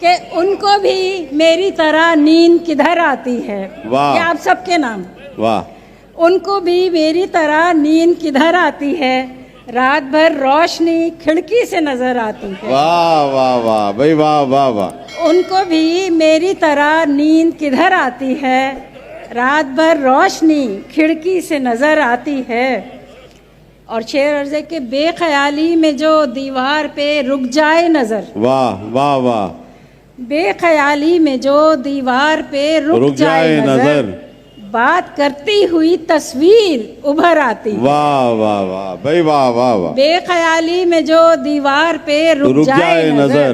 कि उनको भी मेरी तरह नींद किधर आती है। वाह। ये आप सबके नाम। वाह उनको भी मेरी तरह नींद किधर आती है, रात भर रोशनी खिड़की से नजर आती है। वाह वाह वाह भाई वाह वाह वाह। उनको भी मेरी तरह नींद किधर आती है, रात भर रोशनी खिड़की से नजर आती है। और शेर अर्ज़ के बेख्याली में जो दीवार पे रुक जाए नजर। वाह वाह वाह। बेख्याली में जो दीवार पे रुक जाए नजर, बात करती हुई तस्वीर उभर आती। वाह वाह वाह भाई वाह वाह वाह। बेख्याली में जो दीवार पे रुक जाए नजर,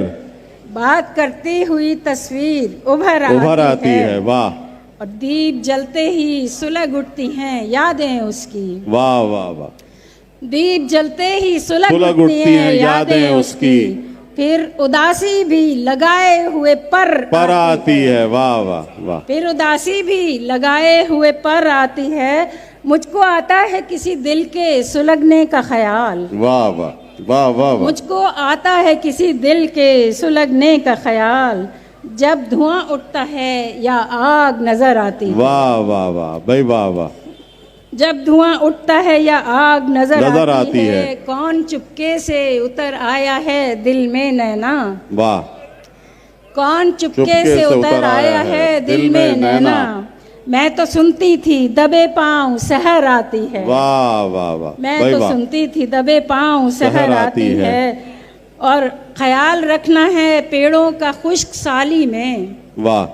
बात करती हुई तस्वीर उभर आती है। वाह। और दीप जलते ही सुलग उठती हैं यादें उसकी। वाह वाह वाह। दीप जलते ही सुलग उठती हैं यादें उसकी। फिर उदासी भी लगाए हुए पर आती है। वाह वाह वाह। फिर उदासी भी लगाए हुए पर आती है। मुझको आता है किसी दिल के सुलगने का ख्याल। वाह वाह वाह वाह। मुझको आता है किसी दिल के सुलगने का ख्याल, जब धुआं उठता है या आग नजर आती है। वाह वाह वाह भाई वाह वाह। जब धुआं उठता है या आग नजर आती है, कौन चुपके से उतर आया है दिल में नैना। वाह। कौन चुपके से उतर आया है दिल में नैना। मैं तो सुनती थी दबे पाँव सहर आती है। वाह वाह वाह। मैं तो सुनती थी दबे पाँव सहर आती है। और ख्याल रखना है पेड़ों का खुश्क साली में। वाह।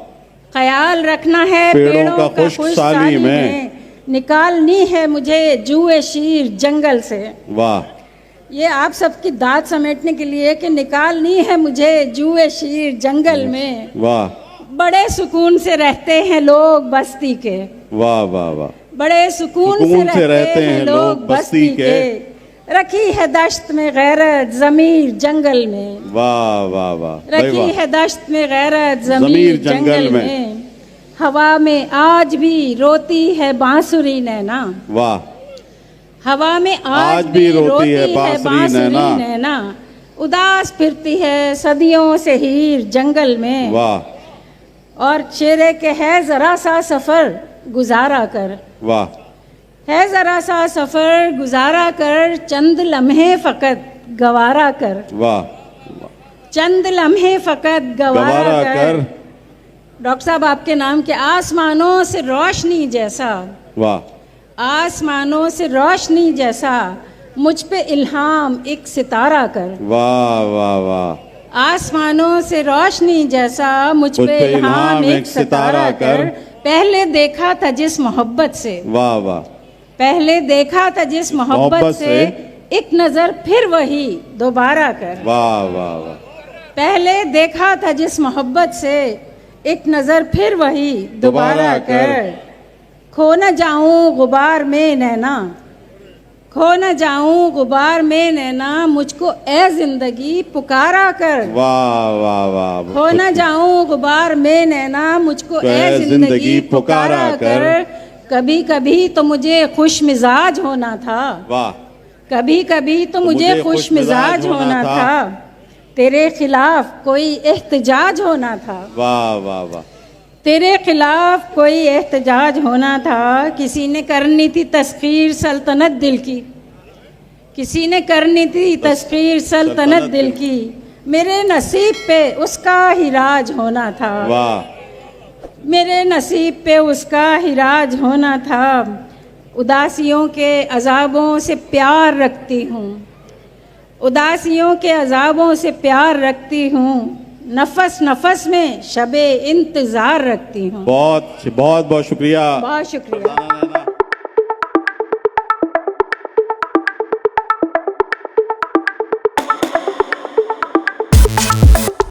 ख्याल रखना है पेड़ों का खुश्क साली में। निकालनी है मुझे जुए शीर जंगल से। वाह। ये आप सबकी दाद समेटने के लिए कि निकालनी है मुझे जुए शीर जंगल में। वाह। बड़े सुकून से रहते हैं लोग बस्ती के। वाह वाह वाह। बड़े सुकून से रहते हैं लोग बस्ती के। रखी है दश्त में गैरत ज़मीर जंगल में। वाह वाह वाह। रखी है दश्त में गैरत ज़मीर जंगल में। हवा में आज भी रोती है बांसुरी नैना। वाह। हवा में आज भी रोती है बांसुरी नैना। उदास फिरती है सदियों से हीर जंगल में। वाह। और शेरे के है जरा सा सफर गुजारा कर। वाह। है जरा सा सफर गुजारा कर, चंद लम्हे फकत गवारा कर। वाह। चंद लम्हे फकत गवारा कर। डॉक्टर साहब आपके नाम के आसमानों से रोशनी जैसा। वाह। आसमानों से रोशनी जैसा मुझ पे इल्हाम एक सितारा कर। वाह वाह वाह। आसमानों से रोशनी जैसा मुझ पे इल्हाम एक सितारा कर। पहले देखा था जिस मोहब्बत से। वाह वाह। पहले देखा था जिस मोहब्बत से, एक नजर फिर वही दोबारा कर। वाह वाह वाह। पहले देखा था जिस मोहब्बत से, एक नजर फिर वही दोबारा कर। खो न जाऊं गुबार में नैना। खो न जाऊं गुबार में नैना, मुझको ए जिंदगी पुकारा कर। वाह वाह वाह। खो न जाऊं गुबार में नैना, मुझको ए जिंदगी पुकारा कर। कभी कभी तो मुझे खुश मिजाज होना था। वाह। कभी कभी तो मुझे खुश मिजाज होना था। तेरे खिलाफ कोई एहतजाज होना था। वाह वाह वाह। तेरे खिलाफ कोई एहतजाज होना था। किसी ने करनी थी तस्खीर सल्तनत दिल की। किसी ने करनी थी तस्खीर सल्तनत दिल की। मेरे नसीब पे उसका ही राज होना था। वाह। मेरे नसीब पे उसका ही राज होना था। उदासियों के अजाबों से प्यार रखती हूँ। उदासियों के अजाबों से प्यार रखती हूँ। नफस नफस में शबे इंतजार रखती हूँ। बहुत बहुत शुक्रिया। बहुत शुक्रिया।